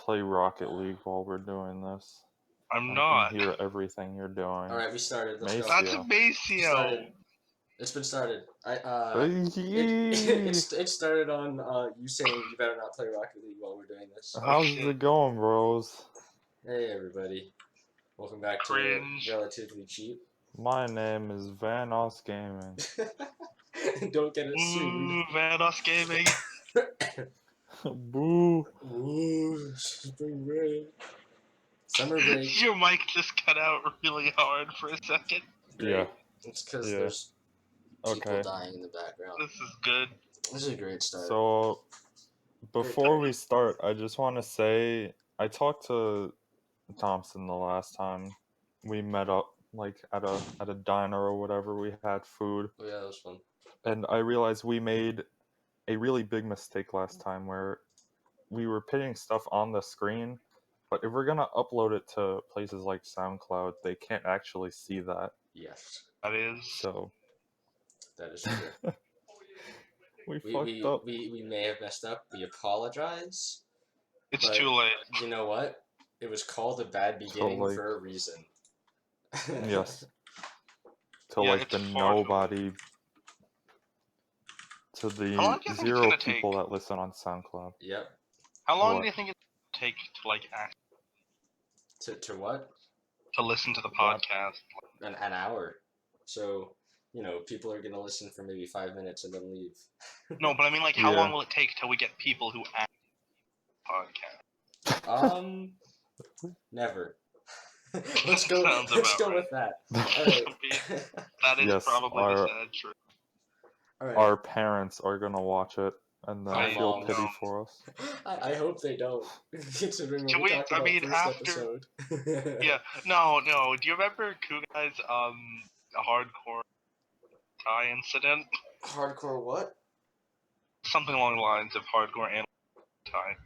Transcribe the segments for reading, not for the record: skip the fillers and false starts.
play Rocket League while we're doing this. I'm I not. can hear everything you're doing. Alright, we started. Let's go. That's Maceo. Maceo. Started. It's been started. Hey. It started on you saying you better not play Rocket League while we're doing this. How's Okay. it going, bros? Hey everybody, welcome back Cringe. to Relatively Cheap. My name is Vanos Gaming. Don't get it sued. Vanos Gaming. Boo. Ooh, spring break. Summer break. Your mic just cut out really hard for a second. Great. Yeah. It's because Yeah. there's people Okay. dying in the background. This is good. This is a great start. So, before we start, I just want to say I talked to Thompson the last time we met up, like at a diner or whatever. We had food, Oh yeah, that was fun. and I realized we made a really big mistake last time where we were putting stuff on the screen, but if we're gonna upload it to places like SoundCloud, they can't actually see that. Yes, That is. So that is true. we fucked up. We may have messed up. We apologize. It's But too late. You know what? It was called a bad beginning late. for a reason. Yes. To Yeah, like it's the far too nobody, to How long the do you think it's 0 gonna people take? that listen on SoundCloud. Yep. How long What? do you think it will take to like act To what? to listen to the What? podcast? An hour. So, people are gonna listen for maybe 5 minutes and then leave. No, but I mean, like, how Yeah. long will it take till we get people who act podcast? Never. Let's go. Sounds Let's about go right. with that. All right. That is Yes, probably our- the sad truth. All right. Our parents are gonna watch it and then Hi, feel Mom. pity for us. I hope they don't, considering what Can we we- talked I about mean, first after- episode. Yeah, no. Do you remember Koog's hardcore tie incident? Hardcore what? Something along the lines of hardcore animal tie.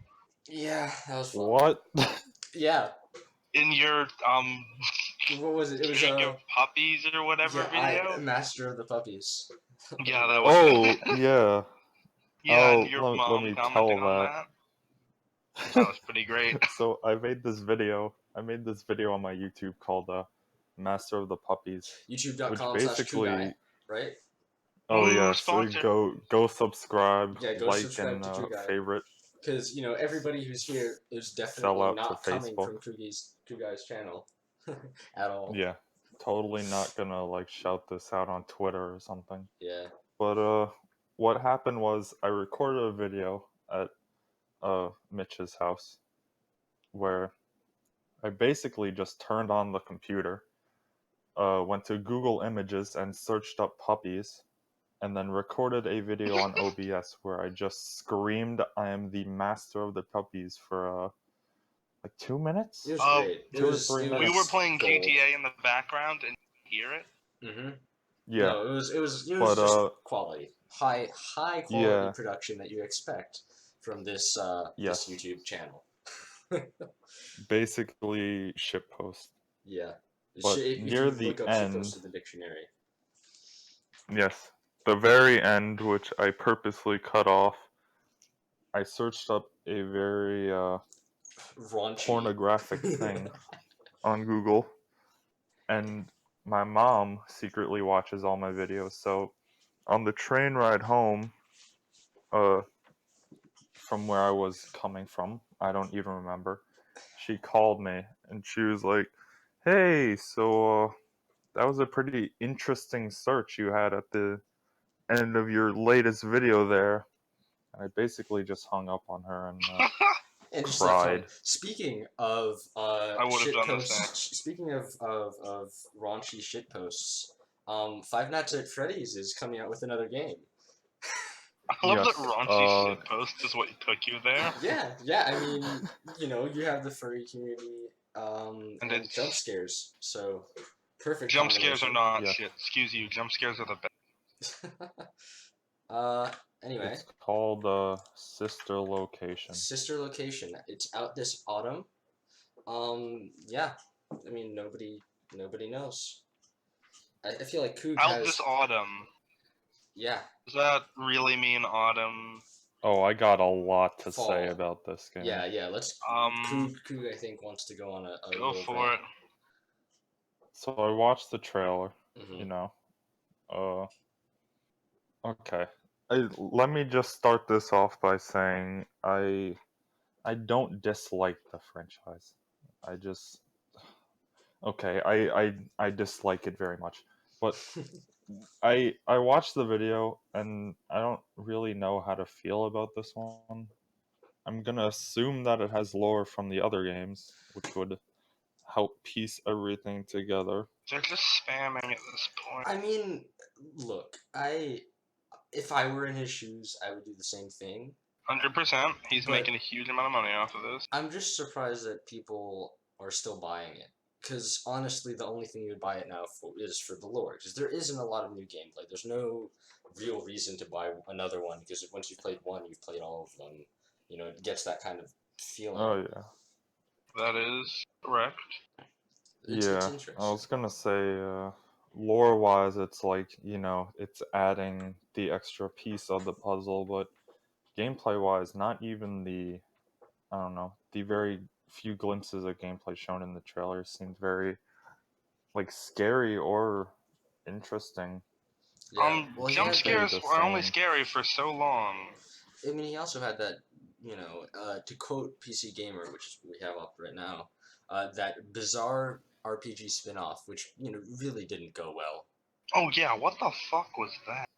Yeah, that was fun. What? Yeah. In your What was it? It was King of Puppies or whatever video. Master of the Puppies. Yeah, that was. Oh, yeah. Yeah, Oh, and your let mom me commenting tell on that. That was pretty great. So I made this video on my YouTube called Master of the Puppies. YouTube.com/Kugai, right? Oh Ooh, yes, sponsor. go subscribe, Yeah, go like subscribe and to Kugai. favorite. Because, everybody who's here is Sell definitely out not to coming Facebook. from Kugai's channel. At all. Yeah, totally not gonna like shout this out on Twitter or something. Yeah. But what happened was I recorded a video at Mitch's house where I basically just turned on the computer, went to Google Images and searched up puppies, and then recorded a video on OBS where I just screamed I am the master of the puppies for like 2 minutes? It was Oh, great. 2 or 3 We minutes. were playing gold. GTA in the background and you hear it. Mm-hmm. Yeah. No, it was But, just quality. High quality Yeah. production that you expect from this Yes. this YouTube channel. Basically shitpost. Yeah. But if near you the look up end- shitpost in the dictionary. Yes. The very end, which I purposely cut off, I searched up a very Raunchy. pornographic thing on Google, and my mom secretly watches all my videos. So on the train ride home, from where I was coming from, I don't even remember, she called me and she was like, "Hey, so that was a pretty interesting search you had at the end of your latest video there." And I basically just hung up on her and And just cried. Speaking of I would have done the same. speaking of raunchy shitposts, Five Nights at Freddy's is coming out with another game. I love Yes, that raunchy shitpost is what took you there. Yeah. I mean, you have the furry community, and it's- jump scares. So perfect. Jump scares are not Yeah. shit. Excuse you. Jump scares are the best. Anyway. It's called Sister Location. Sister Location. It's out this autumn. Yeah. I mean, nobody knows. I feel like Koog Out has. this autumn. Yeah. Does that really mean autumn? Oh, I got a lot to say Fall. about this game. Yeah. Let's. Koog, I think, wants to go on a Go little for rant. it. So I watched the trailer, Mhm. you know. Okay. Let me just start this off by saying I don't dislike the franchise. I just okay, I dislike it very much. But I watched the video and I don't really know how to feel about this one. I'm gonna assume that it has lore from the other games, which would help piece everything together. They're just spamming at this point. I mean, look, if I were in his shoes, I would do the same thing. 100%. He's But- making a huge amount of money off of this. I'm just surprised that people are still buying it. Because honestly, the only thing you would buy it now for is for the lore. Because there isn't a lot of new gameplay. There's no real reason to buy another one. Because once you've played one, you've played all of them. You know, it gets that kind of feeling. Oh yeah. That is correct. It's Yeah, interesting. I was gonna say, lore-wise, it's like, you know, it's adding the extra piece of the puzzle, but gameplay-wise, not even the, I don't know, the very few glimpses of gameplay shown in the trailer seemed very, like, scary or interesting. Yeah. Well, he Jump had scares the were only same. scary for so long. I mean, he also had that, to quote PC Gamer, which we have up right now, that bizarre RPG spin-off, which, really didn't go well. Oh yeah, what the fuck was that?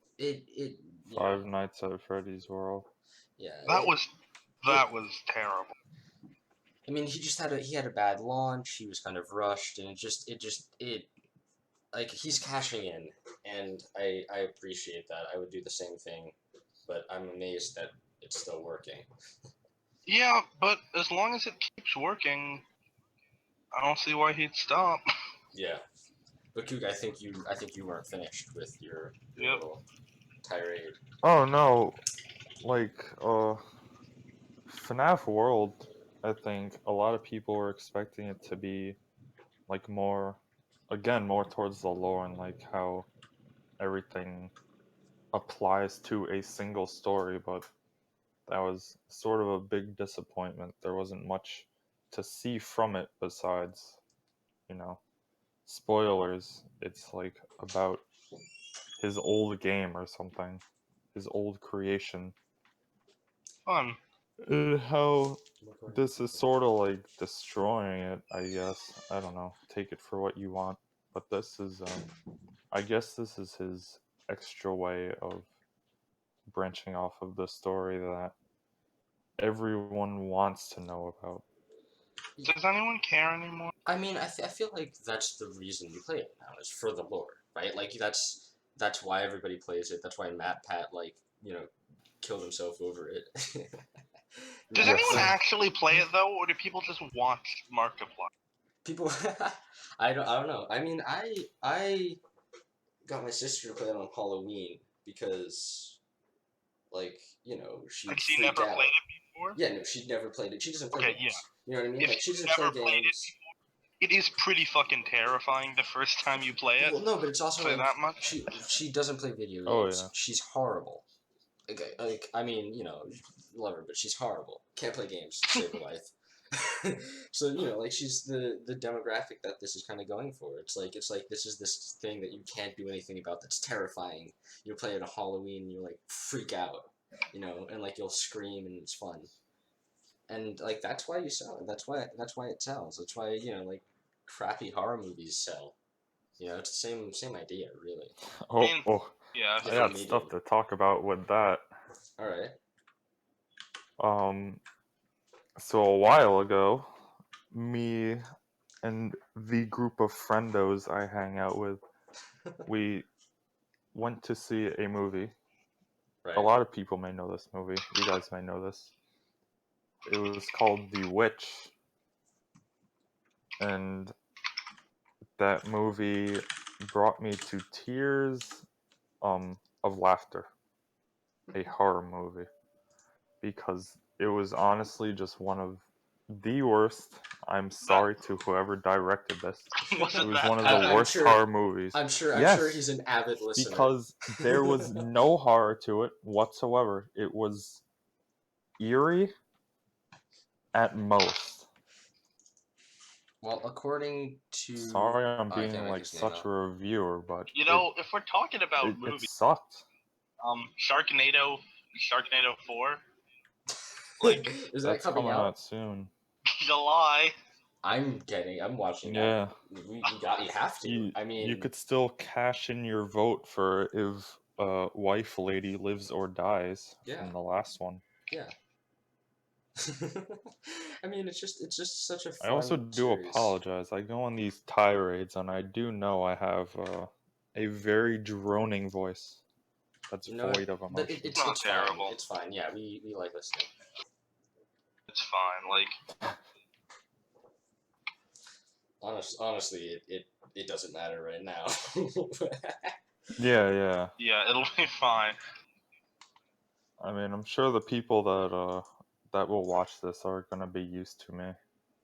Five Nights at Freddy's World. Yeah. That was terrible. I mean, he had a bad launch. He was kind of rushed, and like he's cashing in, and I appreciate that. I would do the same thing, but I'm amazed that it's still working. Yeah, but as long as it keeps working, I don't see why he'd stop. Yeah. But Koog, I think you weren't finished with your Yep. little tirade. Oh no, like, FNAF World, I think a lot of people were expecting it to be, like, more, again, more towards the lore and, like, how everything applies to a single story, but that was sort of a big disappointment. There wasn't much to see from it besides, you know, spoilers. It's like about his old game or something, his old creation. Fun. And how this is sort of like destroying it, I guess. I don't know. Take it for what you want. But this is, I guess this is his extra way of branching off of the story that everyone wants to know about. Does anyone care anymore? I mean, I feel like that's the reason you play it now is for the lore, right? Like that's why everybody plays it. That's why Matt Pat killed himself over it. Does Yes. anyone actually play it though, or do people just watch Markiplier? People, I don't know. I mean, I got my sister to play it on Halloween because, she Like she freaked never out. played it before? Yeah, no, she'd never played it. She doesn't play Okay, games. You know what I mean? If Like she you've doesn't play never played it games. It is pretty fucking terrifying the first time you play it. Well, no, but it's also Say like that much. she doesn't play video Oh, games. yeah. She's horrible. Like I mean, love her, but she's horrible. Can't play games to save her life. So like she's the demographic that this is kind of going for. It's like this is this thing that you can't do anything about. That's terrifying. You play it on Halloween, and you like freak out, and like you'll scream and it's fun. And like that's why you sell it. That's why it sells. That's why like crappy horror movies sell. It's the same idea, really. Oh, mean, oh, Yeah. I got stuff to talk about with that. All right. So a while ago, me and the group of friendos I hang out with, we went to see a movie. Right. A lot of people may know this movie. You guys may know this. It was called The Witch. And that movie brought me to tears of laughter. A horror movie. Because it was honestly just one of the worst. I'm sorry to whoever directed this. It was one of the worst horror movies. I'm sure he's an avid listener. Because there was no horror to it whatsoever. It was eerie at most. Well, according to Sorry, I'm I can't being make like his name such out. a reviewer, but You know, if we're talking about it movies, sucked. Sharknado 4, like Is that That's coming coming out? out soon. July. I'm watching that. Yeah, We have to. you I mean, you could still cash in your vote for if wife lady lives or dies yeah, from the last one. yeah. I mean, it's just such a I also fun do series. apologize. I go on these tirades, and I do know I have a very droning voice that's You know what? void of But emotion. Not it's fine. terrible. It's fine. Yeah, we like listening. It's fine. Like, Honestly, it doesn't matter right now. Yeah. yeah, it'll be fine. I mean, I'm sure the people that will watch this are gonna be used to me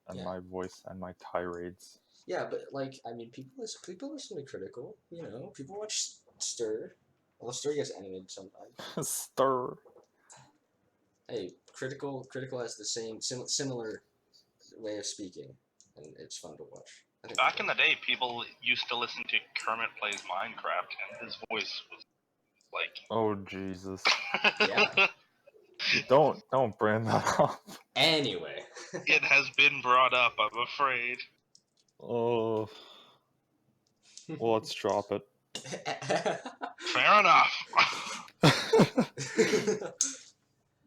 and Yeah. my voice and my tirades. Yeah, but like I mean, people listen to Critical. You know, people watch Stir. Well, Stir gets animated sometimes. Stir. Hey, Critical has the similar way of speaking, and it's fun to watch. I think Back in the day, people used to listen to Kermit Plays Minecraft, and his voice was Oh Jesus! like. Yeah. Don't bring that up. Anyway. It has been brought up, I'm afraid. Oh, well, let's drop it. Fair enough.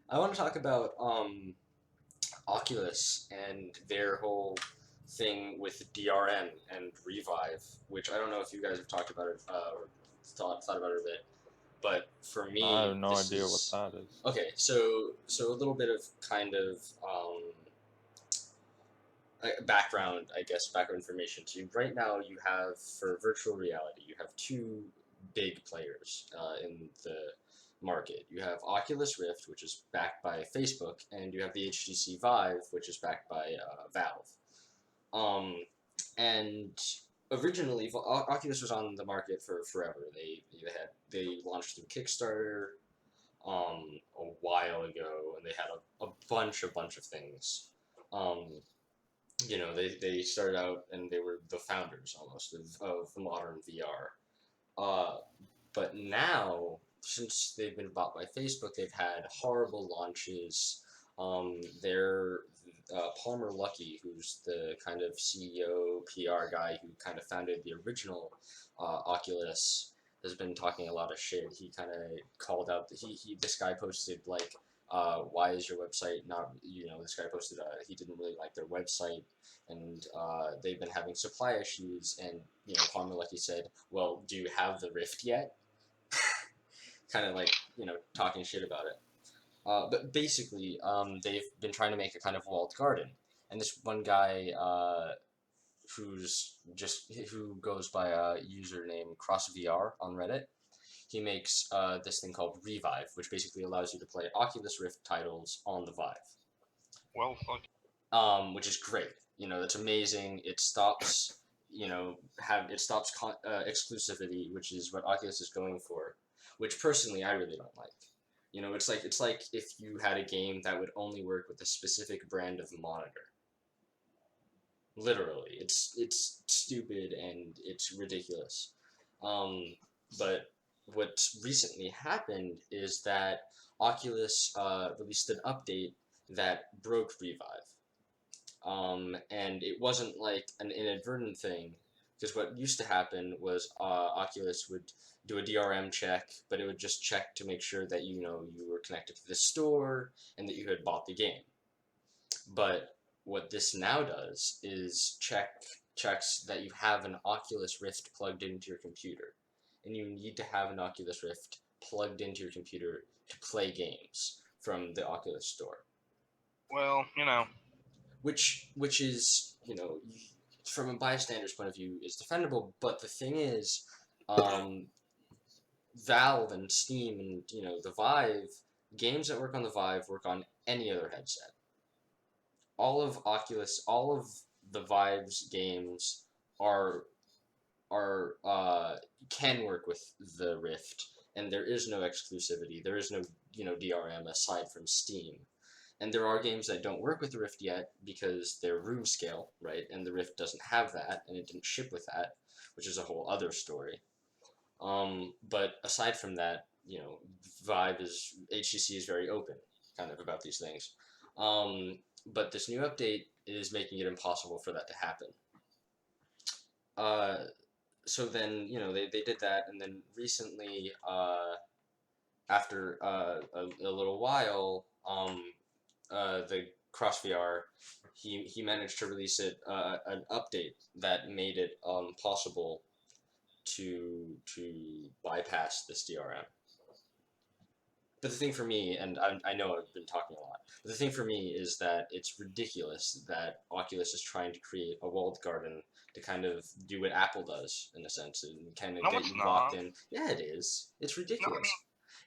I want to talk about Oculus and their whole thing with DRM and Revive, which I don't know if you guys have talked about it or thought about it a bit, but for I me, have no this idea what is that is. okay. So a little bit of kind of background, I guess, background information. So right now you have for virtual reality, you have two big players in the market. You have Oculus Rift, which is backed by Facebook, and you have the HTC Vive, which is backed by Valve. Um, and originally, Oculus was on the market for forever. They launched through Kickstarter a while ago, and they had a bunch of things. Um, they started out and they were the founders almost of modern VR. But now, since they've been bought by Facebook, they've had horrible launches. They're Palmer Luckey, who's the kind of CEO PR guy who kind of founded the original Oculus, has been talking a lot of shit. He kind of called out that this guy posted like, why is your website not, this guy posted he didn't really like their website, and they've been having supply issues, and Palmer Luckey said, well, do you have the Rift yet? Kind of like talking shit about it. But basically, they've been trying to make a kind of walled garden, and this one guy who goes by a username CrossVR on Reddit, he makes this thing called Revive, which basically allows you to play Oculus Rift titles on the Vive. Well, fuck. Which is great. That's amazing. It stops, exclusivity, which is what Oculus is going for, which personally I really don't like. It's like if you had a game that would only work with a specific brand of monitor. Literally, it's stupid and it's ridiculous. But what recently happened is that Oculus released an update that broke Revive. And it wasn't like an inadvertent thing, because what used to happen was Oculus would do a DRM check, but it would just check to make sure that you were connected to the store and that you had bought the game. But what this now does is checks that you have an Oculus Rift plugged into your computer, and you need to have an Oculus Rift plugged into your computer to play games from the Oculus store. Well, Which is from a bystander's point of view is defendable, but the thing is, Valve and Steam and the Vive, games that work on the Vive work on any other headset. All of the Vive's games are can work with the Rift, and there is no exclusivity. There is no DRM aside from Steam. And there are games that don't work with the Rift yet because they're room scale, right? And the Rift doesn't have that, and it didn't ship with that, which is a whole other story. But aside from that, HTC is very open, kind of, about these things. But this new update is making it impossible for that to happen. So then, they did that, and then recently, after a little while, the CrossVR, he managed to release an update that made it possible to bypass this DRM. But the thing for me, and I know I've been talking a lot, but the thing for me is that it's ridiculous that Oculus is trying to create a walled garden to kind of do what Apple does, in a sense, and kind of get you locked in. Yeah, it is. It's ridiculous.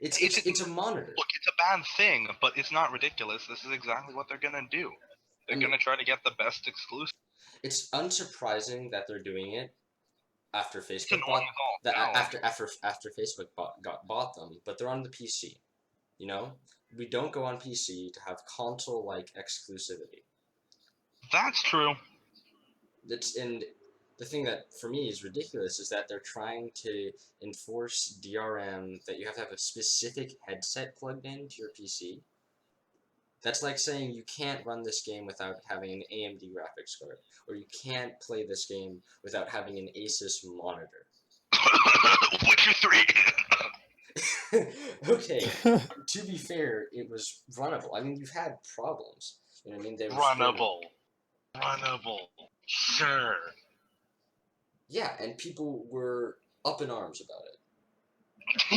No, it's a monitor. Look, it's a bad thing, but it's not ridiculous. This is exactly what they're gonna do. They're gonna try to get the best exclusive. It's unsurprising that they're doing it after Facebook after Facebook bought them, but they're on the PC. We don't go on PC to have console-like exclusivity. That's true. And the thing that for me is ridiculous is that they're trying to enforce DRM that you have to have a specific headset plugged into your PC. That's like saying you can't run this game without having an AMD graphics card, or you can't play this game without having an Asus monitor. Witcher 3. Okay, to be fair, it was runnable. I mean, you've had problems. You know what I mean? Runnable. Sure. Yeah, and people were up in arms about it.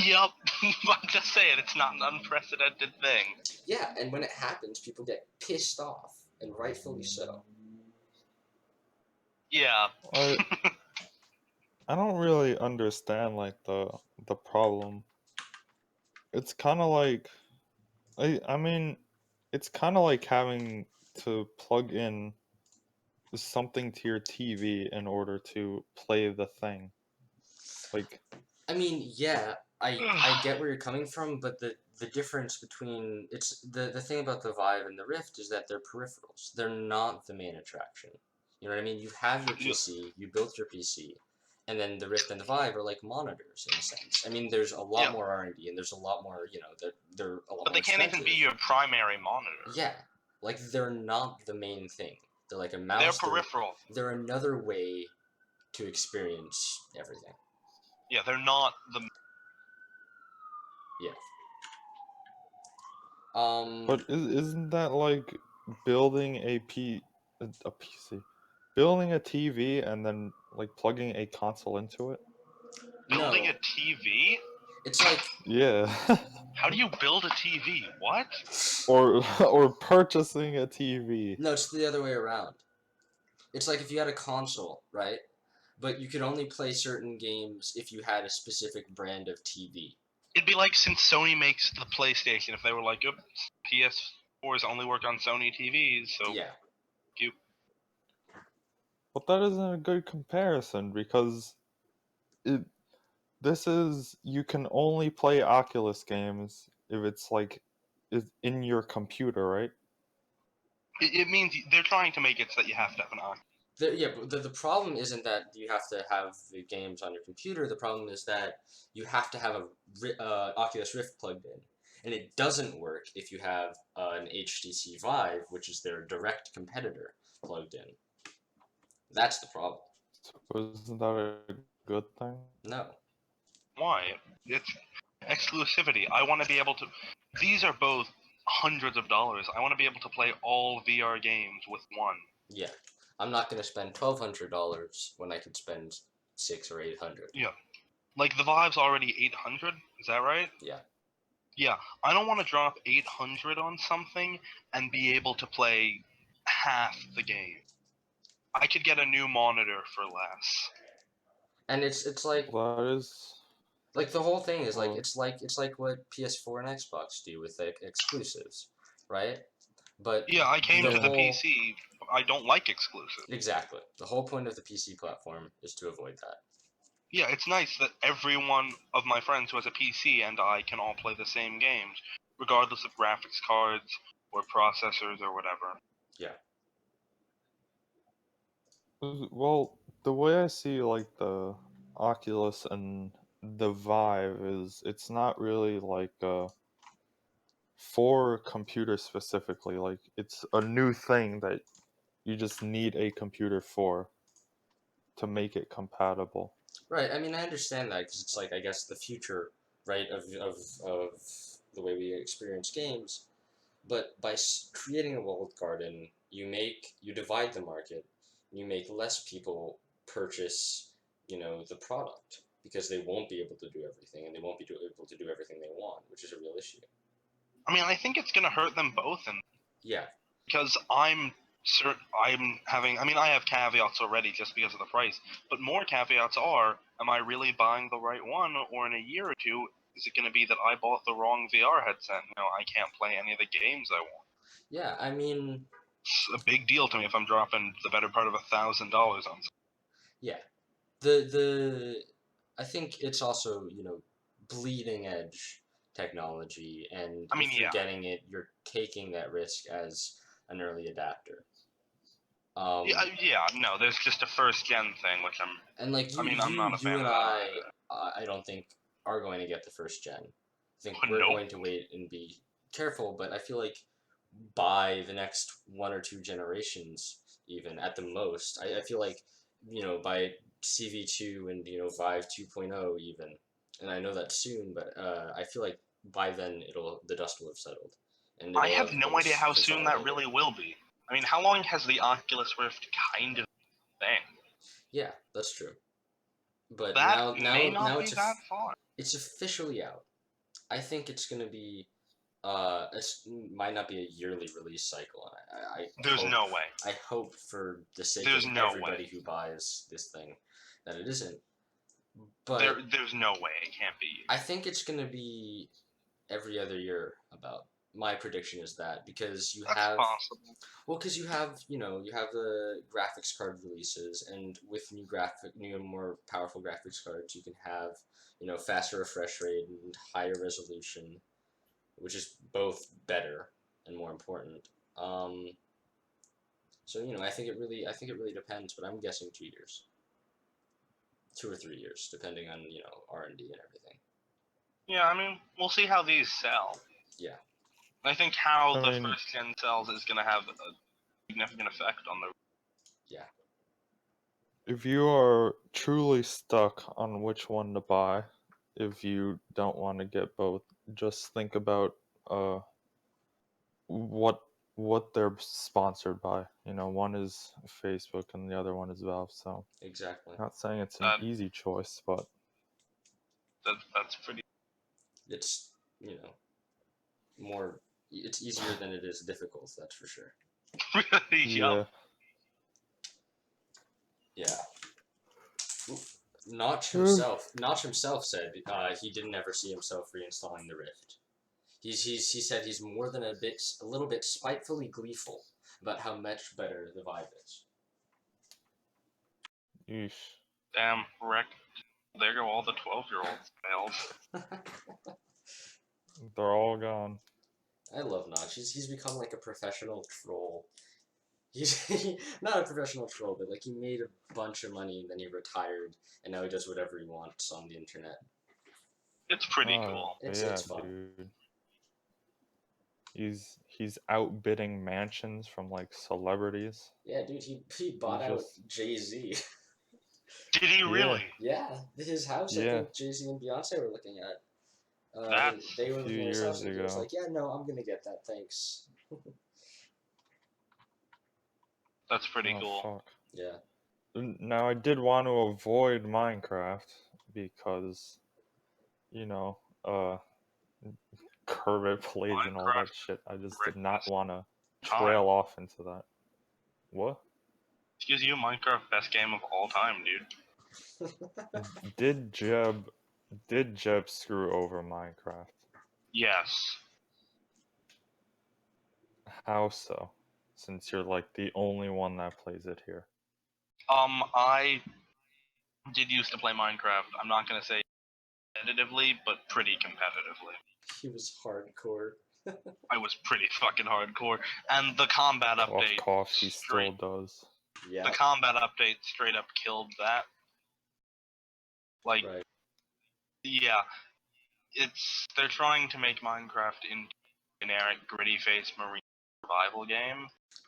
Yup. I'm just saying, it's not an unprecedented thing. Yeah, and when it happens, people get pissed off, and rightfully so. Yeah. I don't really understand, like, the problem. It's kind of like, I mean, it's kind of like having to plug in something to your TV in order to play the thing. Like, I mean, yeah, I get where you're coming from, but the difference between the thing about the Vive and the Rift is that they're peripherals. They're not the main attraction. You know what I mean? You have your PC, you built your PC, and then the Rift and the Vive are like monitors in a sense. I mean, there's a lot more R&D, and there's a lot more, they're a lot more But they can't even be your primary monitor. Yeah, like they're not the main thing. They're like a mouse. They're peripheral. They're another way to experience everything. Yeah, they're not the. Yeah. But isn't that like building a PC, building a TV and then like plugging a console into it? Building a TV? It's like, yeah. How do you build a TV? What? Or purchasing a TV. No, it's the other way around. It's like if you had a console, right? But you could only play certain games if you had a specific brand of TV. It'd be like since Sony makes the PlayStation, if they were like, PS4s only work on Sony TVs, so yeah. But that isn't a good comparison because you can only play Oculus games if it's like in your computer, right? It means they're trying to make it so that you have to have an Oculus. But the problem isn't that you have to have the games on your computer. The problem is that you have to have a Oculus Rift plugged in. And it doesn't work if you have an HTC Vive, which is their direct competitor, plugged in. That's the problem. So isn't that a good thing? No. Why? It's exclusivity. I want to be able to... These are both hundreds of dollars. I want to be able to play all VR games with one. Yeah. I'm not going to spend $1,200 when I could spend $600 or $800. Yeah. Like, the Vive's already $800, is that right? Yeah. Yeah, I don't want to drop $800 on something and be able to play half the game. I could get a new monitor for less. And it's like... That is... Like, the whole thing is, like, it's like what PS4 and Xbox do with, like, exclusives, right? But yeah, I came to the PC. I don't like exclusives. Exactly. The whole point of the PC platform is to avoid that. Yeah, it's nice that every one of my friends who has a PC and I can all play the same games, regardless of graphics cards, or processors or whatever. Yeah. Well, the way I see like the Oculus and the Vive is it's not really like for computers specifically. Like it's a new thing that you just need a computer for to make it compatible. Right. I mean, I understand that because it's like I guess the future, right, of the way we experience games. But by creating a walled garden, you divide the market, you make less people purchase, the product because they won't be able to do everything and they won't be able to do everything they want, which is a real issue. I mean, I think it's gonna hurt them both, and Yeah. because I'm having. I mean, I have caveats already just because of the price, but more caveats are: am I really buying the right one, or in a year or two, is it gonna be that I bought the wrong VR headset? I can't play any of the games I want. Yeah. I mean, It's a big deal to me if I'm dropping the better part of $1,000 on something. yeah. The I think it's also bleeding edge technology, and I mean, if you're yeah. getting it, you're taking that risk as an early adapter. No, there's just a first gen thing, which And like I'm not a fan you of and that either. I don't think are going to get the first gen. I think But we're nope. going to wait and be careful, but I feel like by the next one or two generations, even at the most, I feel like by CV2 and Vive 2.0 even, and I know that's soon, but I feel like by then the dust will have settled, and I it'll have have no been idea how soon that consolidated. really will be. I mean, how long has the Oculus Rift kind of thing? Yeah, that's true. But That now may now not now be that far. it's officially out. I think it's gonna be it might not be a yearly release cycle, and There's no way. I hope for the sake There's of no everybody way. who buys this thing that it isn't. But There's no way it can't be. I think it's gonna be every other year. About my prediction is that because That's possible. because you have the graphics card releases, and with new and more powerful graphics cards, you can have faster refresh rate and higher resolution, which is both better and more important. Um, so I think it really depends, but I'm guessing 2 years, 2 or 3 years, depending on R&D and everything. Yeah, I mean, we'll see how these sell. Yeah. I think how I the mean- first gen sells is going to have a significant effect on the. Yeah. If you are truly stuck on which one to buy, if you don't want to get both, just think about uh what they're sponsored by. One is Facebook and the other one is Valve. So, Exactly. not saying it's an That- easy choice, but That's pretty. It's more. It's easier than it is difficult. That's for sure. yeah. Yeah. Notch himself said he didn't ever see himself reinstalling the Rift. He said he's more than a little bit spitefully gleeful about how much better the Vive is. Yeesh. Damn, wreck. There go all the 12-year-olds failed. They're all gone. I love Notch. He's become like a professional troll. He's not a professional troll, but like he made a bunch of money and then he retired, and now he does whatever he wants on the internet. It's pretty Oh, cool. It's fun. dude. He's outbidding mansions from like celebrities. Yeah, dude, he bought He's out just Jay-Z. Did he really? Yeah, his house. I Yeah. think Jay-Z and Beyonce were looking at. That's They a were few looking at his house, years and he was ago. like, "Yeah, no, I'm gonna get that. Thanks." pretty Oh cool. fuck. Yeah. Now I did want to avoid Minecraft because uh curved blades and all that Minecraft shit. I just did written not this want to time. trail off into that. What? Excuse you, Minecraft best game of all time, dude. Did Jeb screw over Minecraft? Yes. How so? Since you're like the only one that plays it here. I did used to play Minecraft. I'm not gonna say competitively, but pretty competitively. He was hardcore. I was pretty fucking hardcore, and the combat Cough, update. cough, he still does. Yeah. The combat update straight up killed that. Like, Right. yeah, they're trying to make Minecraft into a generic gritty-faced marine survival game.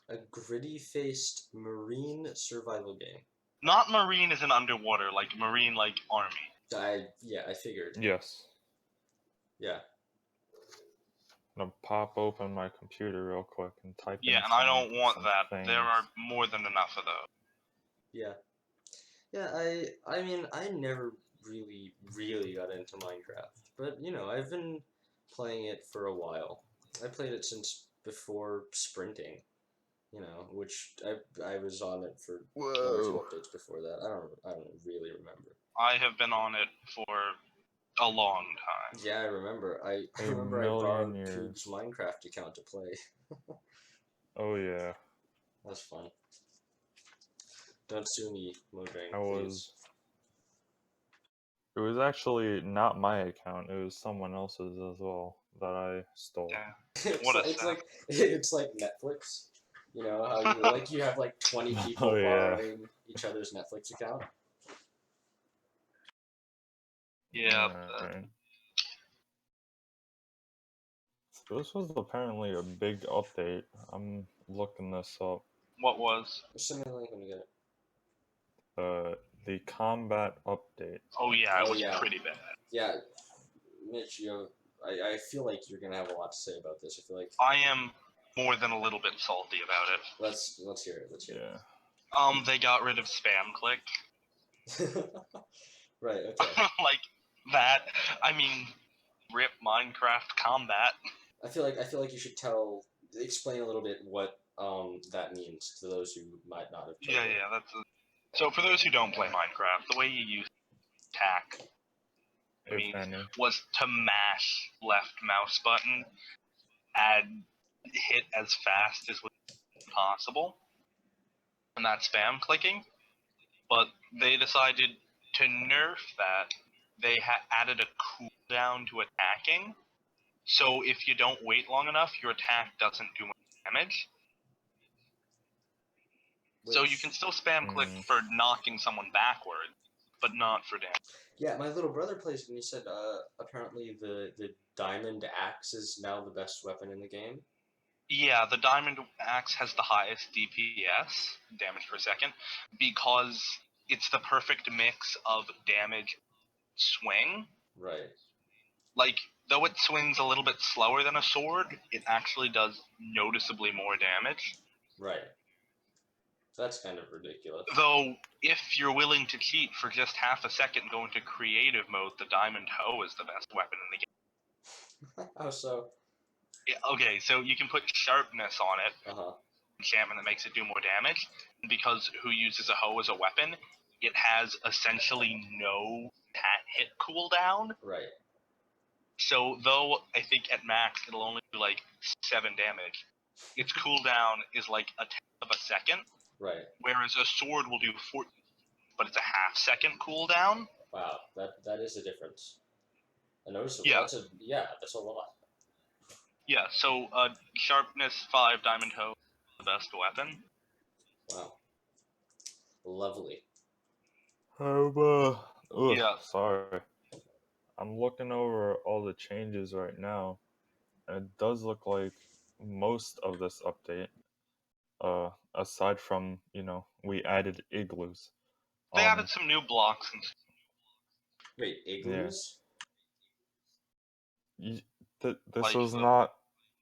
A gritty-faced marine survival game. Not marine as in underwater, like marine like army. I figured. Yes. Yeah. I'm gonna pop open my computer real quick and type in Yeah, and I don't want some that. things. There are more than enough of those. Yeah. Yeah, I mean, I never really got into Minecraft, but you know, I've been playing it for a while. I played it since before sprinting, you know, which I was on it for one or two Whoa. updates before that. I don't really remember. I have been on it for a long time. Yeah, I remember. I A remember I million borrowed years. Koog's Minecraft account to play. Oh yeah. That's fun. Don't sue me, Mojang, I please. was. It was actually not my account. It was someone else's as well that I stole. Yeah. It's What a like, sap. it's like Netflix. You know how you have like 20 people Oh, yeah. borrowing each other's Netflix account. Yeah. Alright. So this was apparently a big update. I'm looking this up. What was? Send me the link when you get it. The combat update. Oh yeah, it Oh, was yeah. pretty bad. Yeah, Mitch, I feel like you're gonna have a lot to say about this. I feel like I am more than a little bit salty about it. let's hear it. Let's hear Yeah. They got rid of spam click. it. Right. Okay. Like that. I mean, rip Minecraft combat. I feel like you should explain a little bit what that means to those who might not have played Yeah, it. yeah, so for those who don't play Minecraft, the way you use attack If any. was to mash left mouse button and hit as fast as was possible, and that's spam clicking. But they decided to nerf that. They added a cooldown to attacking, so if you don't wait long enough, your attack doesn't do much damage. So you can still spam click for knocking someone backward, but not for damage. Yeah, my little brother plays it and he said apparently the diamond axe is now the best weapon in the game. Yeah, the diamond axe has the highest DPS, damage per second, because it's the perfect mix of damage swing. Right. Like, though it swings a little bit slower than a sword, it actually does noticeably more damage. Right. That's kind of ridiculous. Though, if you're willing to cheat for just half a second and go into creative mode, the diamond hoe is the best weapon in the game. How so? Yeah, okay, so you can put sharpness on it, Uh-huh. enchantment that makes it do more damage. And because who uses a hoe as a weapon, it has essentially no hit cooldown. Right. So though I think at max it'll only do like 7 damage, its cooldown is like a tenth of a second. Right. Whereas a sword will do 14, but it's a half second cooldown. Wow, that is a difference. A noticeable. Yeah. That's a lot. Yeah, so sharpness 5 diamond hoe, the best weapon. Wow. Lovely. Yeah. Sorry. I'm looking over all the changes right now, and it does look like most of this update, aside from, we added igloos. They added some new blocks and Wait, igloos? This Like was the- not.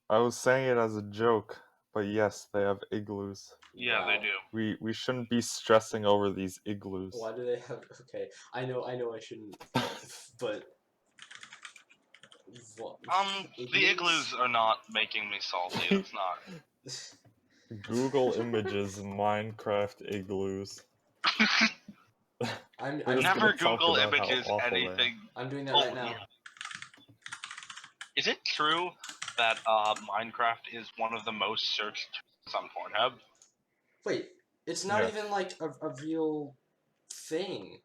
I was saying it as a joke, but yes, they have igloos. Yeah, Wow. they do. We shouldn't be stressing over these igloos. Why do they have? Okay, I know I shouldn't, but what? The igloos are not making me salty. It's not. Google images Minecraft igloos. I'm We're just Never gonna talk Google about how images awful they are. anything. I'm doing that right now. Yeah. Is it true that Minecraft is one of the most searched on Pornhub? Wait, it's not Yes. even like a real thing.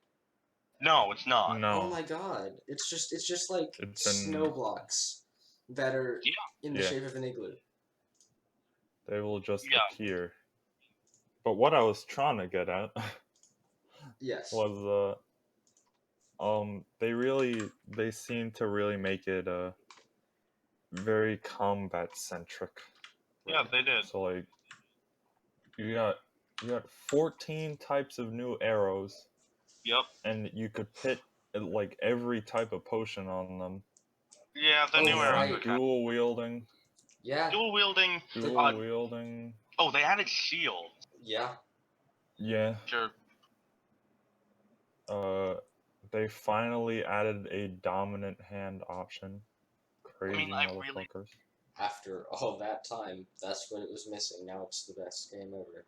No, it's not. No. Oh my god, it's just like It's snow blocks. that are Yeah. in the Yeah. shape of an igloo. They will just Yeah. appear. But what I was trying to get at Yes. was they seem to really make it very combat centric. Yeah, they did. So like you got 14 types of new arrows, Yep. and you could pit like every type of potion on them. Yeah, the Oh, new arrows right. are kind Dual wielding, Yeah. of dual wielding. dual wielding. Oh, they added shield. Yeah. Yeah. Sure. They finally added a dominant hand option. Crazy I really- motherfuckers. After all that time, that's what it was missing. Now it's the best game ever.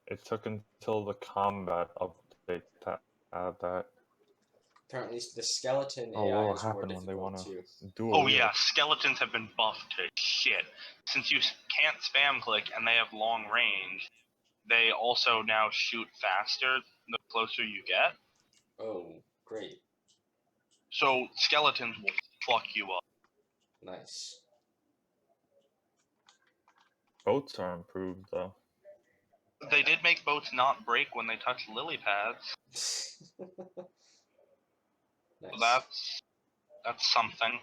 It took until the combat update to add that. Apparently, the skeleton Oh, AI what'll is more happen when they difficult wanna too. dual Oh wield? yeah, skeletons have been buffed to shit. Since you can't spam click and they have long range, they also now shoot faster the closer you get. Oh, great. So skeletons will fuck you up. Nice. Boats are improved though. They did make boats not break when they touch lily pads. Nice. So that's something.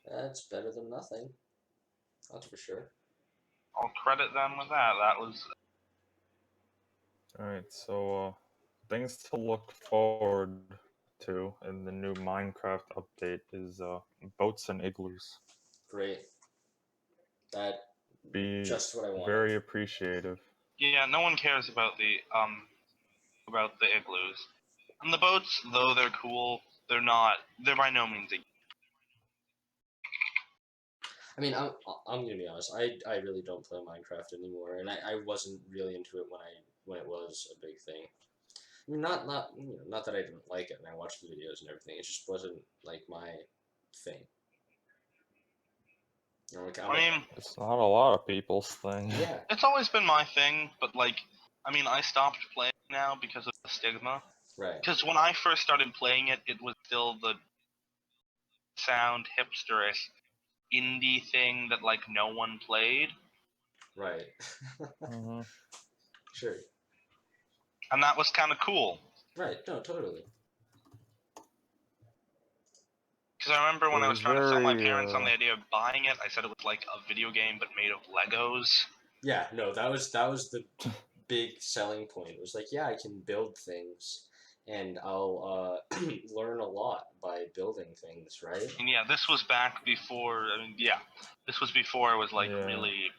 That's better than nothing. That's for sure. I'll credit them with that. That was Alright, so things to look forward to in the new Minecraft update is boats and igloos. Great. That Be just what I wanted. very appreciative. yeah. No one cares about the igloos. And the boats, though they're cool, they're not. They're by no means. I mean, I'm gonna be honest. I really don't play Minecraft anymore, and I wasn't really into it when it was a big thing. I mean, not that I didn't like it, and I watched the videos and everything. It just wasn't like my thing. I mean, It's not a lot of people's thing. yeah, it's always been my thing, but I stopped playing now because of the stigma. right, Because when I first started playing it, it was still the sound hipsterish indie thing that no one played, right, Mhm. sure, and that was kind of cool. right. No, totally. Because I remember when It I was was trying to sell my very, parents on the idea of buying it, I said it was like a video game but made of Legos. Yeah, no, that was the big selling point. It was like, yeah, I can build things, and I'll learn a lot by building things, right? And yeah, this was back before. This was before it was Yeah. really.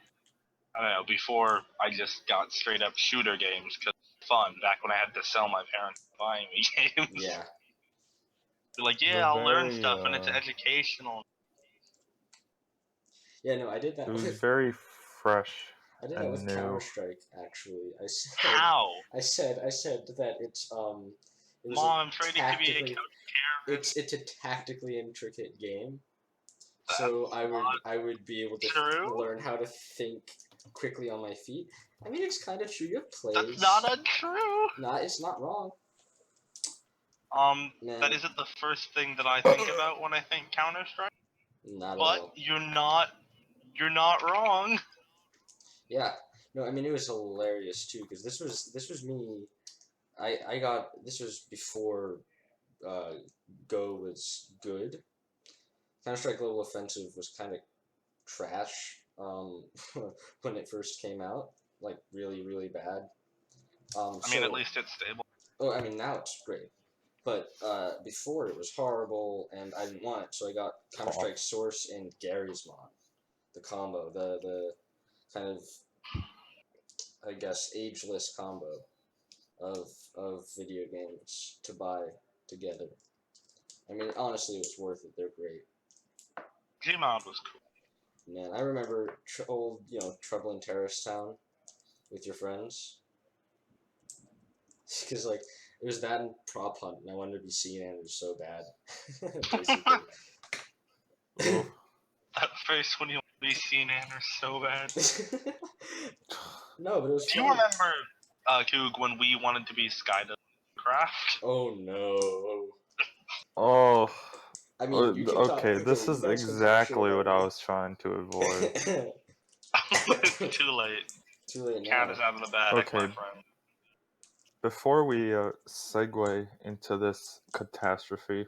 I don't know. Before I just got straight up shooter games because fun. Back when I had to sell my parents buying me games. Yeah, They're like, It was yeah, I'll learn very, stuff and it's educational. yeah. No, I did that it was with very fresh I did that and with new. Counter-Strike. Actually, I said How? I said that it's it was Mom, a I'm training to be a tactically coach. it's a tactically intricate game. That's So not I would be able to true. learn how to think quickly on my feet. I mean, it's kind of true. You have plays. That's not untrue. Nah, it's not wrong. Man. That isn't the first thing that I think about when I think Counter Strike. Not at But all. you're not wrong. Yeah. No, I mean it was hilarious too because this was me. I got this was before Go was good. Counter Strike Global Offensive was kind of trash when it first came out, like really really bad. At least it's stable. Oh, I mean now it's great, but before it was horrible, and I didn't want it, so I got Counter Strike Source and Gary's mod, the combo, the kind of I guess ageless combo of video games to buy together. I mean, honestly, it was worth it. They're great. Gmod was cool. Man, I remember old, Trouble in Terrorist Town with your friends. Because, like, it was that and Prop Hunt, and I wanted to be Sea Anders so bad. Basically. That face when you want to be seen Anders so bad. No, but it was Do you fun. remember, Koog, when we wanted to be Skydive Craft? Oh, no. Oh, I mean, you can talk. Okay, Okay, this you is guys can talk shit exactly about what I me. was trying to avoid. It's too late. Too late Cat now. is out of the bag, Okay. my friend. Before we segue into this catastrophe,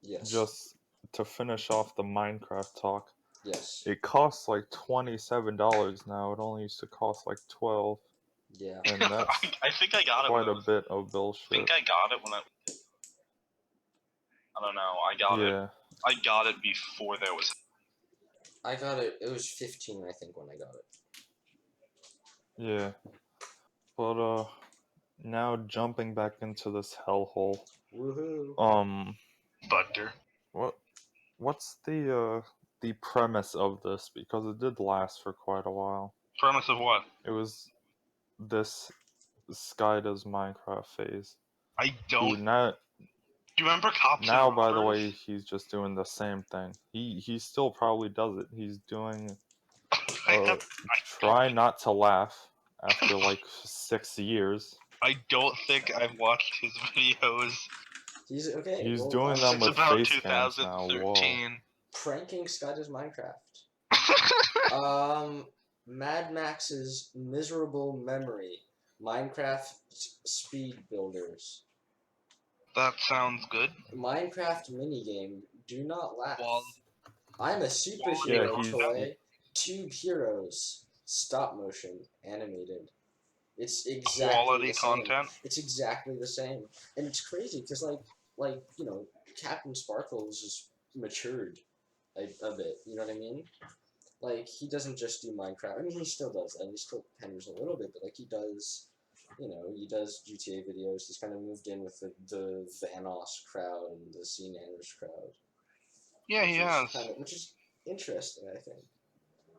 Yes. just to finish off the Minecraft talk, Yes. it costs like $27 now. It only used to cost like 12, Yeah. and that's I think I got it when quite it a was. bit of I bullshit. think I got it when I don't know. I got it. Yeah, I got it before there was. I got it. It was 15, I think, when I got it. yeah. But now jumping back into this hellhole. Woohoo. Butter. What's the premise of this? Because it did last for quite a while. Premise of what? It was this Sky Does Minecraft phase. I Who don't. now, Do you remember Cops now and by the Robbers? way, he's just doing the same thing. He still probably does it. He's doing I try not to laugh after like 6 years. I don't think I've watched his videos He's okay. He's Well, doing them since with about face cams now. Whoa. 2013. pranking Sky Does Minecraft. Mad Max's miserable memory. Minecraft speed builders. That sounds good. Minecraft minigame. Do not laugh. Well, I'm a superhero Yeah, toy. Tube heroes. Stop motion. Animated. It's exactly quality the same. content. It's exactly the same, and it's crazy because like you know, Captain Sparkle's just matured a bit. You know what I mean? Like he doesn't just do Minecraft. I mean, he still does that. And he still panders a little bit, but like he does. You know, he does GTA videos. He's kind of moved in with the Vanoss crowd and the Sea Nanners crowd. Yeah, he has. Which is interesting, I think,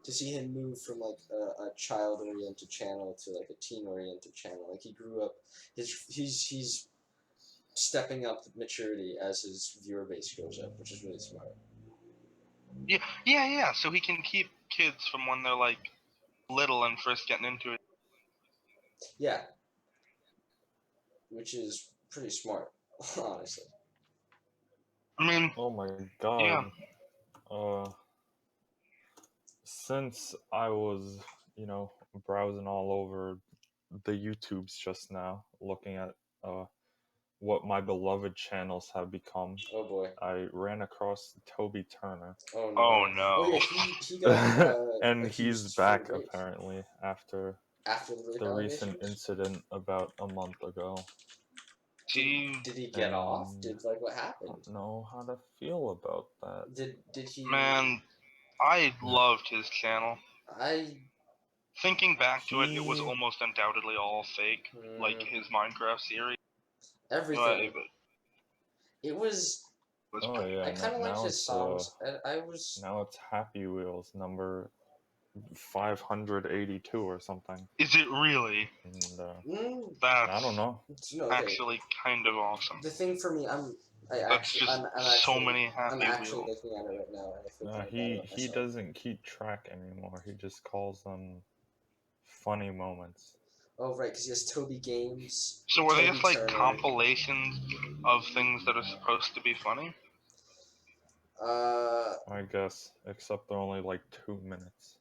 to see him move from like a child-oriented channel to like a teen-oriented channel. Like he grew up, he's stepping up maturity as his viewer base goes up, which is really smart. Yeah. So he can keep kids from when they're like little and first getting into it. Yeah, which is pretty smart, honestly. I mean, Oh my yeah. god. Since I was, browsing all over the YouTubes just now, looking at what my beloved channels have become, Oh boy. I ran across Toby Turner. Oh no. Oh no. Oh yeah, he got And accused he's for back rape apparently after after the rape the recent allegations. incident about a month ago. Did he get off? And Did like what I happened? don't know how to feel about that. Did he? Man, I loved his channel. I Thinking back to it, it was He- almost undoubtedly all fake, like his Minecraft series. everything. It was. Oh yeah, I kind of liked now his it's songs. I was. now it's Happy Wheels number 582 or something. Is it really? And That's I don't know. No, okay. actually kind of awesome. The thing for me, I'm So many Happy I'm actually Wheels. looking at it right now, and I feel kind of bad He about he myself. doesn't keep track anymore. He just calls them funny moments. Oh right, because he has Toby Games. So were they Toby just like Turner. compilations of things that are supposed to be funny? I guess, except they're only like 2 minutes.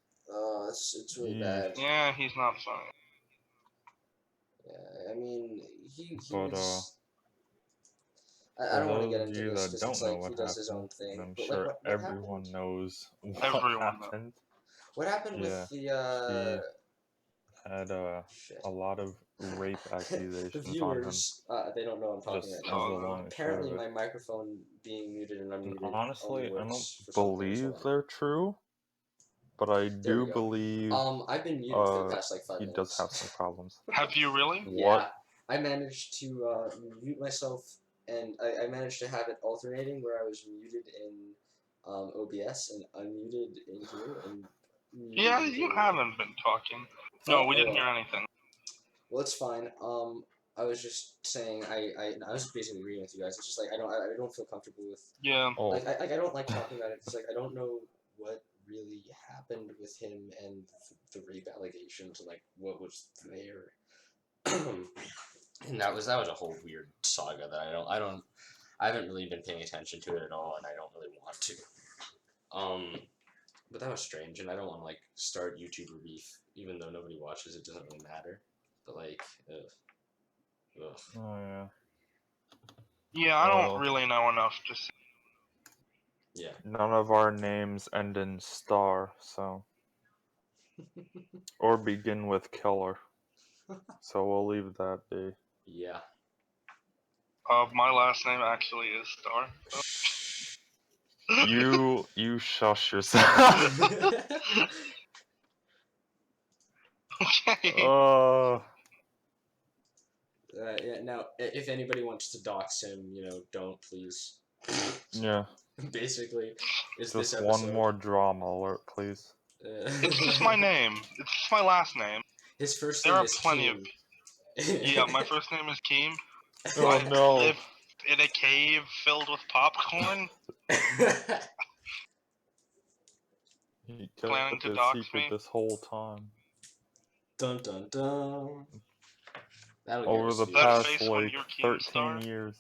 It's really bad. Yeah, he's not funny. Yeah, I mean, he But was. I for don't want to those get of into you this that because it's don't know like he what does his own happened, thing. and I'm But sure like, what everyone happened? knows what Everyone knows. happened. What happened Yeah, with the he had shit? a lot of rape The accusations on him. viewers, they don't know I'm talking Just right as now. the long and short Apparently, of it. my microphone being muted and And unmuted only honestly, I don't works for some things. believe Hold on. they're true, but I There we do go. believe I've been muted for the past like 5 he minutes. does have some problems. Have you really? Yeah, I managed to mute myself, and I managed to have it alternating where I was muted in OBS and unmuted in here. And Yeah, you haven't been talking. No, we didn't hear anything. Well, it's fine. I was just saying I was basically agreeing with you guys. It's just like I don't feel comfortable with. Yeah. Oh, Like I don't like talking about it because like I don't know what really happened with him and the rape allegations and like what was there. And that was a whole weird saga that I haven't really been paying attention to it at all, and I don't really want to. But that was strange, and I don't want to like start YouTuber beef, even though nobody watches. It doesn't really matter. But like, ugh. Oh yeah. Yeah, I don't Oh. really know enough to see. Yeah. None of our names end in star, so or begin with killer. So we'll leave that be. Yeah. My last name actually is Star. You shush yourself. Okay. Yeah. Now, if anybody wants to dox him, don't please. Yeah. Basically, is Just this episode. one more drama alert, please. It's just my name. It's just my last name. His first There name are is plenty Keem. Yeah, my first name is Keem. Oh I no. live in a cave filled with popcorn. He Planning kept to it dox secret me? this whole time. Dun dun dun. That'll get Over us the viewers. That past face when like you're 13 Keemstar? years.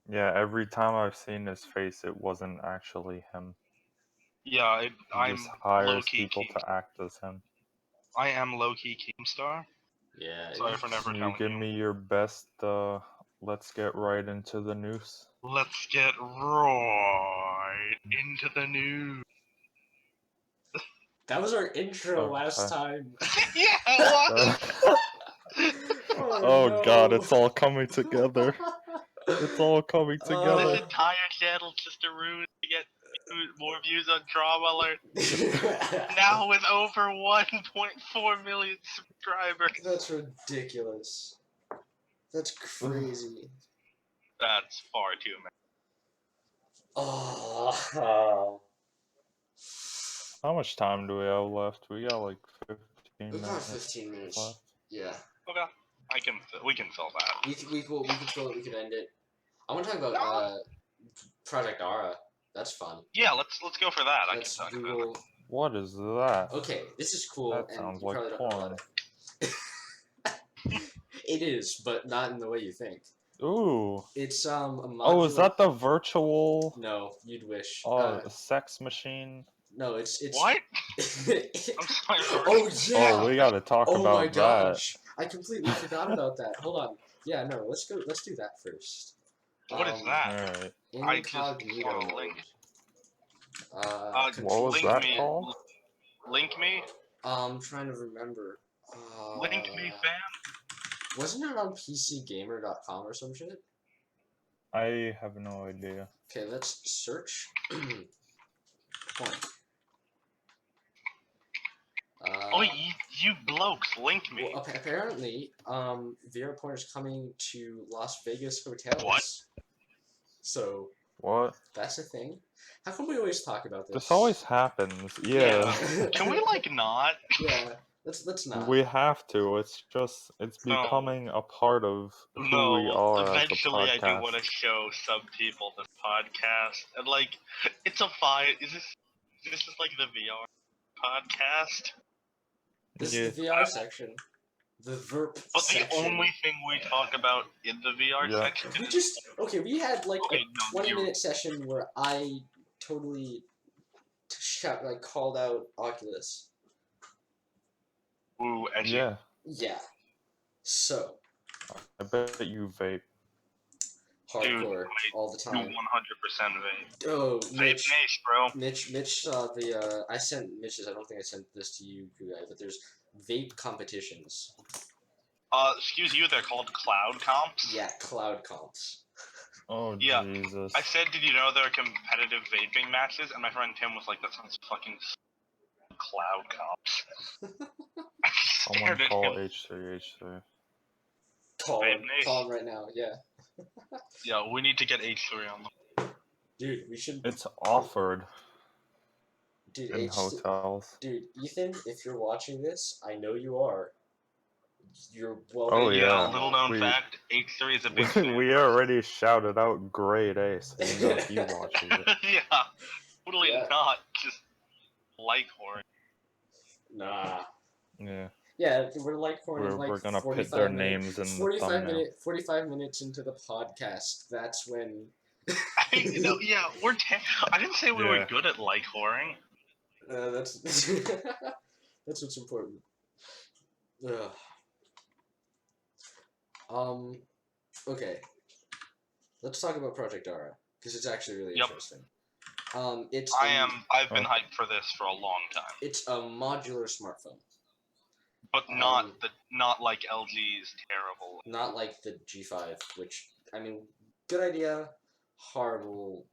Yeah, every time I've seen his face, it wasn't actually him. Yeah, He I'm just hires low-key people Keem. to act as him. I am low-key Keemstar. Yeah. Sorry for never Can you telling give you. me your best, let's get right into the news? Let's get right into the news. That was our intro last Okay. time. Yeah, it was. Oh no. god, it's all coming together. It's all coming This together. entire channel's just a ruse to get more views on Drama Alert. Now with over 1.4 million subscribers. That's ridiculous. That's crazy. That's far too many. Oh. How much time do we have left? We got like 15 We've got minutes 15 minutes. left. Yeah. Okay, we can fill that. We could fill it. We could end it. I want to talk about Project Ara. That's fun. Yeah, let's go for that. Let's I can talk about Google. What is that? Okay, this is cool. That and sounds you like probably don't know porn. about it. It is, but not in the way you think. Ooh. It's a modular. Oh, is that the virtual No, you'd wish. sex machine? No, it's What? I'm sorry. Oh yeah. Oh, we gotta talk Oh about my that. gosh, I completely forgot about that. Hold on. Yeah, no, let's do that first. What is that? Alright. I just Incognito saw a mode. link. What was Link that me. called? Link me. I'm trying to remember. Link me, fam. Wasn't it on PCGamer.com or some shit? I have no idea. Okay, let's search. Porn. Oh, you blokes, link me. Well, apparently, VR porn is coming to Las Vegas hotels. What? So What? that's a thing. How come we always talk about this? This always happens. Yeah. Can we like not? Yeah. Let's not. We have to. It's becoming a part of who we are eventually as a I podcast. do want to show some people this podcast. And like, it's a fine. Is this is like the VR podcast? This Yeah. is the VR section. The VERP But section. the only thing we talk about in the VR Yeah. section We is just we had like Okay, a no, 20-minute session where I totally called out Oculus. ooh, edgy. Yeah. Yeah. So I bet you vape. hardcore all the You time. 100% vape. Oh, Vape Mitch. niche, bro. Mitch saw the. I sent Mitch's. I don't think I sent this to you, guy, but there's vape competitions. Excuse you, they're called cloud comps? Yeah, cloud comps. Oh, Yeah. Jesus. I said, did you know there are competitive vaping matches? And my friend Tim was like, that sounds fucking cloud comps. I Someone stared at call him. H3H3. Call Vape him. niche. Call him right now. Yeah. Yeah, we need to get H3 on them. Dude, we should. It's offered Dude, in hotels. Dude, Ethan, if you're watching this, I know you are. You're well. Oh, Yeah, yeah. little known We- fact, H3 is a big fan. We already shouted out grade A, so you know he watches it. Yeah, totally Yeah. not just like horror. Nah. Yeah. Yeah, we're Litecoin in We're like gonna put their 45 minutes. names in the 45 thumbnail. 45 minutes into the podcast, that's when. Yeah, I didn't say we were Yeah. good at like whoring. That's that's what's important. Ugh. Um. Okay. Let's talk about Project Aura because it's actually really Yep. interesting. It's I've been Oh. hyped for this for a long time, It's a modular smartphone, but not like LG's terrible. not like the G5, which I mean, good idea, horrible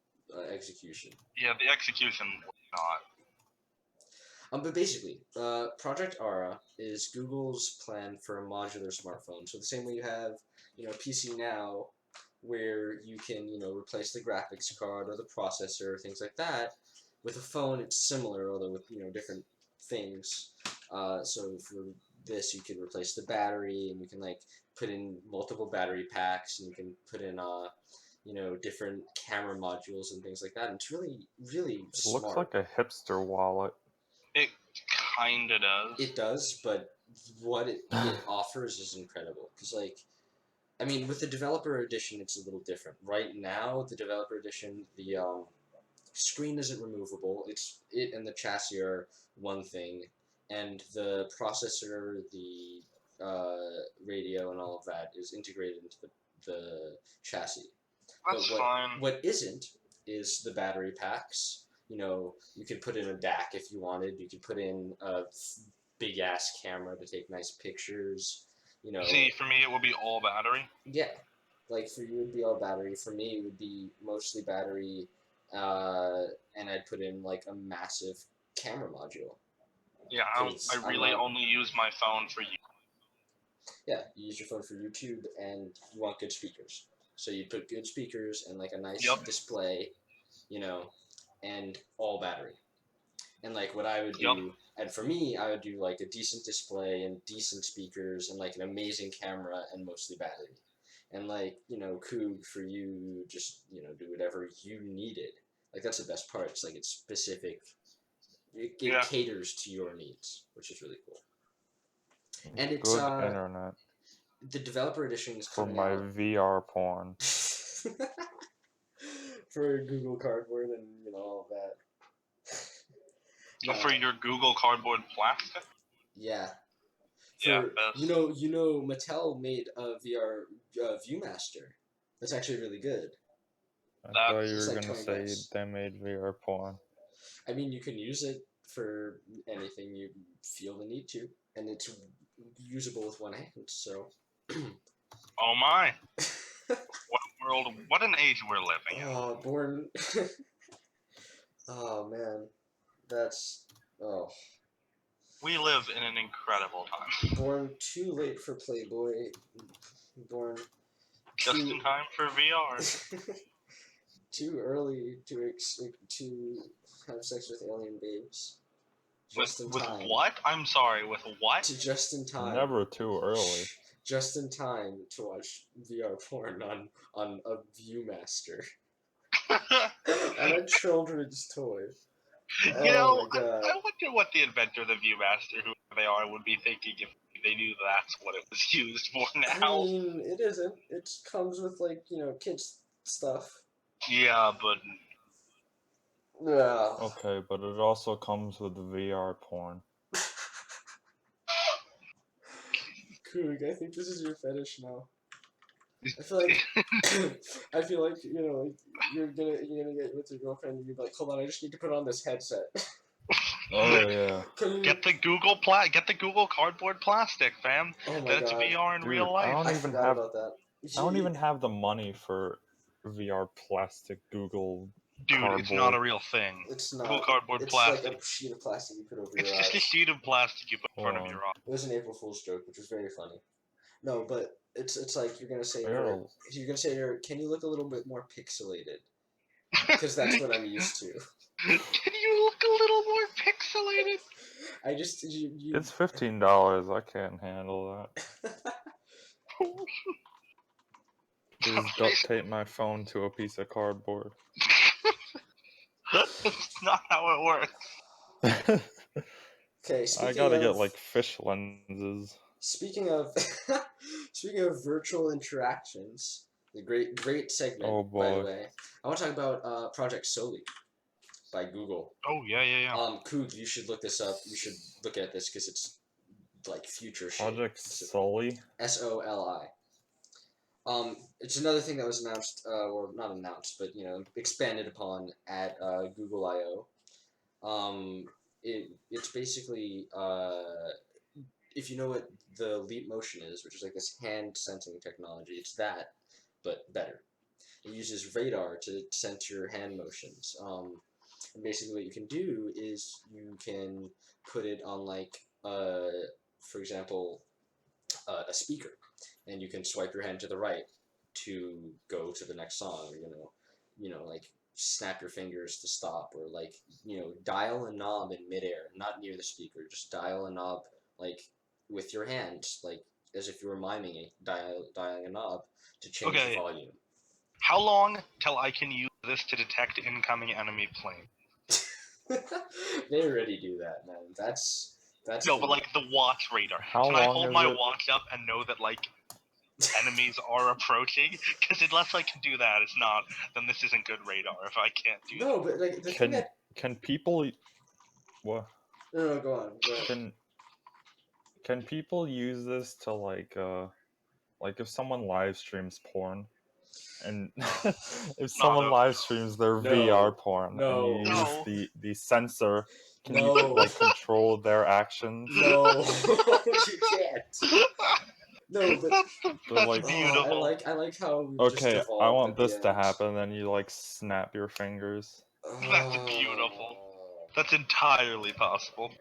execution. Yeah, the execution was not. But basically, Project Aura is Google's plan for a modular smartphone. So the same way you have, PC now, where you can, replace the graphics card or the processor, things like that. With a phone, it's similar, although with different things. So for this, you can replace the battery, and you can like put in multiple battery packs, and you can put in different camera modules and things like that. And it's really, really It smart. looks like a hipster wallet. It kinda does. It does, but what it offers is incredible. Because, with the developer edition, it's a little different. Right now, the developer edition, the screen isn't removable. It and the chassis are one thing, and the processor, the radio, and all of that is integrated into the chassis. That's But fine. what isn't is the battery packs. You could put in a DAC if you wanted. You could put in a big ass camera to take nice pictures. See, for me, it would be all battery. Yeah, like for you it would be all battery. For me, it would be mostly battery, and I'd put in like a massive camera module. Yeah, I really only use my phone for you. Yeah, you use your phone for YouTube, and you want good speakers. So you put good speakers and like a nice display, and all battery. And like what I would do, and for me, I would do like a decent display and decent speakers and like an amazing camera and mostly battery. And like, koog for you, just, do whatever you needed. Like that's the best part. It's like it's specific. It caters to your needs, which is really cool. And it's Good internet. The developer edition is For coming my out. VR porn. For Google Cardboard and all of that. For your Google Cardboard plastic? Yeah. Yeah, Mattel made a VR ViewMaster. That's actually really good. I thought you were gonna say they made VR porn. I mean, you can use it for anything you feel the need to, and it's usable with one hand. So. Oh my! What an age we're living in. Oh, born. Oh man, that's We live in an incredible time. Born too late for Playboy. Born. Just in time for VR. Too early to have sex with alien babes. With what? I'm sorry, with what? Just in time. Never too early. Just in time to watch VR porn on a ViewMaster. On a children's toy. I wonder what the inventor of the ViewMaster, who they are, would be thinking if they knew that's what it was used for now. I mean, it isn't. It comes with, kids stuff. Yeah, but... Yeah. Okay, but it also comes with VR porn. Koog, I think this is your fetish now. I feel like you're gonna get with your girlfriend and you're like, hold on, I just need to put on this headset. Oh yeah. Get the Google Cardboard plastic, fam. Oh my That's God. VR in Dude, real life. I forgot about that. I don't even have the money for VR plastic Google. Dude, cardboard. It's not a real thing. It's not. Google Cardboard it's plastic. Like a sheet of plastic you put over it's your just eyes. a sheet of plastic you put in front of your eye. It was an April Fool's joke, which was very funny. No, but it's like you're gonna say can you look a little bit more pixelated? Because that's what I'm used to. Can you look a little more pixelated? I just It's $15. I can't handle that. Please duct tape my phone to a piece of cardboard. That's not how it works. Okay, I gotta get like fish lenses. speaking of speaking of virtual interactions, the great segment, Oh by the boy. way. I want to talk about Project Soli by Google. Oh yeah. Koog, you should look this up. You should look at this because it's like future shit. Project Sully. SOLI. It's another thing that was announced, or not announced, but expanded upon at Google I/O. It's basically if you know what the Leap Motion is, which is like this hand sensing technology, it's that, but better. It uses radar to sense your hand motions. And basically, what you can do is you can put it on for example, a speaker, and you can swipe your hand to the right to go to the next song. Or, like snap your fingers to stop, or like dial a knob in midair, not near the speaker. Just dial a knob like with your hands, like as if you were miming it, dialing a knob to change the Okay. volume. How long till I can use this to detect incoming enemy plane? They already do that, man. That's No, but like the watch radar. How Can I long hold is my it? watch up and know that like enemies are approaching? Because unless I can do that, it's not. Then this isn't good radar. If I can't do that. No, but like the thing that Can people what no, go on. Go ahead. can people use this to like if someone live streams porn and if someone No. live streams their No. VR porn and you No. use No. the sensor, can you No. like control their actions? No, you can't. No, but That's like- beautiful. I like how we just Okay, evolved I at want the this to end. happen, then you like snap your fingers. That's beautiful. That's entirely possible.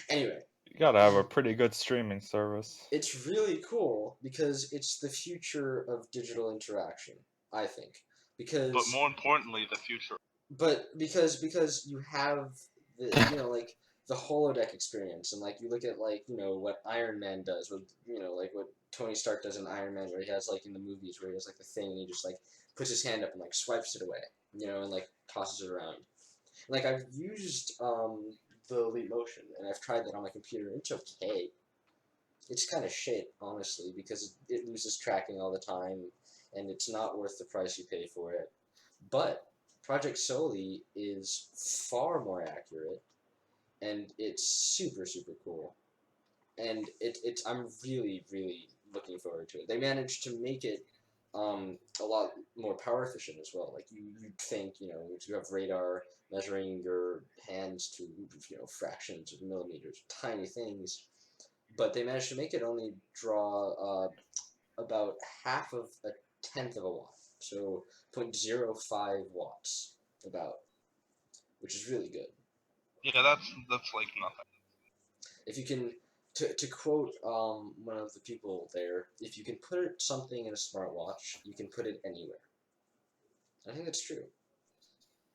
Anyway, You gotta have a pretty good streaming service. it's really cool because it's the future of digital interaction, I think. Because But more importantly, the future. because you have the like the holodeck experience, and like you look at what Iron Man does with like what Tony Stark does in Iron Man, where he has like in the movies where he has like the thing and he just like puts his hand up and like swipes it away, and like tosses it around. Like I've used the Leap Motion and I've tried that on my computer. It's okay. It's kind of shit, honestly, because it loses tracking all the time, and it's not worth the price you pay for it. But Project Soli is far more accurate, and it's super super cool, and it's I'm really really looking forward to it. They managed to make it a lot more power efficient as well. Like you'd think you have radar measuring your hands to fractions of millimeters, tiny things, but they managed to make it only draw about half of a tenth of a watt, so 0.05 watts about, which is really good. Yeah, that's like nothing. If you can, to quote one of the people there, if you can put something in a smartwatch, you can put it anywhere. I think that's true.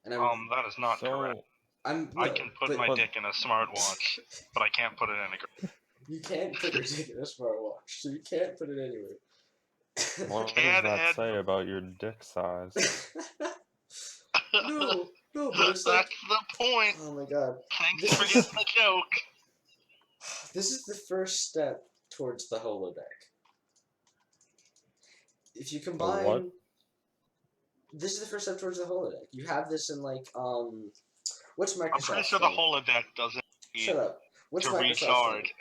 And That is not So correct. I I can put my but- dick in a smartwatch, but I can't put it in a. You can't put your dick in a smartwatch, so you can't put it anywhere. what Can does that add- say about your dick size? No, but it's That's like, the point. oh my god, Thanks for getting the joke. this is the first step towards the holodeck. If you combine, what? this is the first step towards the holodeck. You have this in what's Microsoft? I'm pretty sure the holodeck doesn't need Shut up. What's to Microsoft? recharge.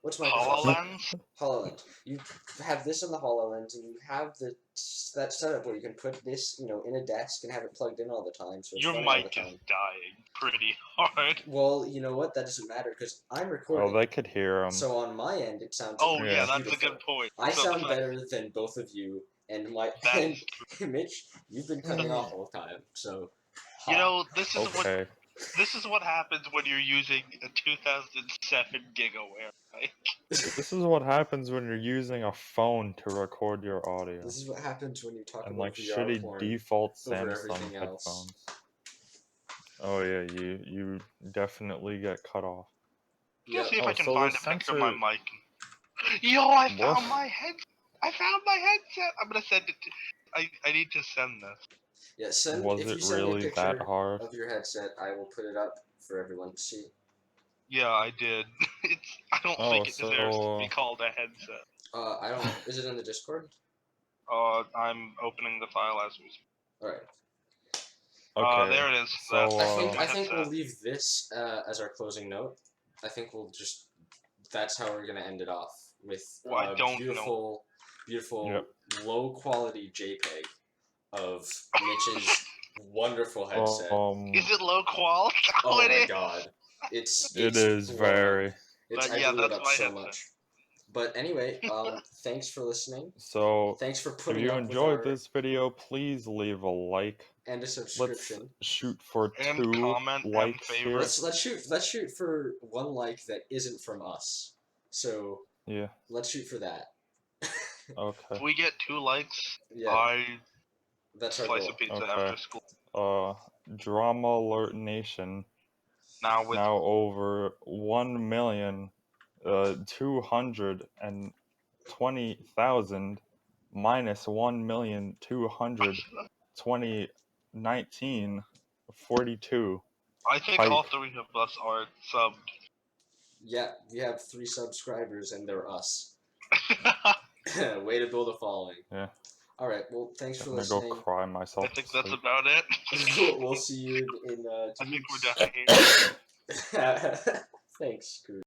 What's Microsoft? HoloLens? HoloLens. You have this in the HoloLens, and you have that setup where you can put this, in a desk and have it plugged in all the time. So it's Your running all the mic time. is dying pretty hard. Well, you know what? That doesn't matter because I'm Oh, recording. they could hear him. So on my end, it sounds. Oh yeah, Yeah. that's beautiful. a good point. I So sound the fact- better than both of you, and That and is Mitch, you've been cutting off all the time. So. You know, this is what Okay. this is what happens when you're using a 2007 GigaWare, right? This is what happens when you're using a phone to record your audio. This is what happens when you talk And about like VR shitty porn default over Samsung everything else. headphones. Oh yeah, you definitely get cut off. Let's see if Oh, I can so find the a picture of my sensor- mic. Yo, I What? found my headset. I found my headset. I'm gonna send it to. I need to send this. Yeah, Was if it you send me a really picture that hard? of your headset, I will put it up for everyone to see. Yeah, I did. I don't Oh, think it deserves to be so called a headset. I don't. Is it in the Discord? I'm opening the file as we speak. All right. okay. There it is. So That's I my think we'll headset. leave this as our closing note. I think we'll just. That's how we're gonna end it off with Well, I don't know. beautiful, low quality JPEG of Mitch's wonderful headset. Is it low quality? Oh it my is. god, it's it is blown up. very. I Yeah, blew it that's up my so headset. much. But anyway, thanks for listening. So Thanks for if putting you up with enjoyed our this video, please leave a like. and a Let's subscription. shoot for And 2 comment and likes favorite. here. Let's shoot for 1 like that isn't from us. So Yeah. let's shoot for that. Okay. If we get 2 likes, Yeah, I that's our slice goal. of pizza Okay. after school. Drama Alert Nation Now with now over 1,220,000 minus 1,220,1942. I think Hype. all 3 of us are subbed. Yeah, we have 3 subscribers and they're us. Way to build a following. Yeah. All right. Well, thanks for I'm gonna go listening. cry myself. I think to that's sleep. about it. We'll see you in 2 I think weeks. we're done here. Thanks, Screw.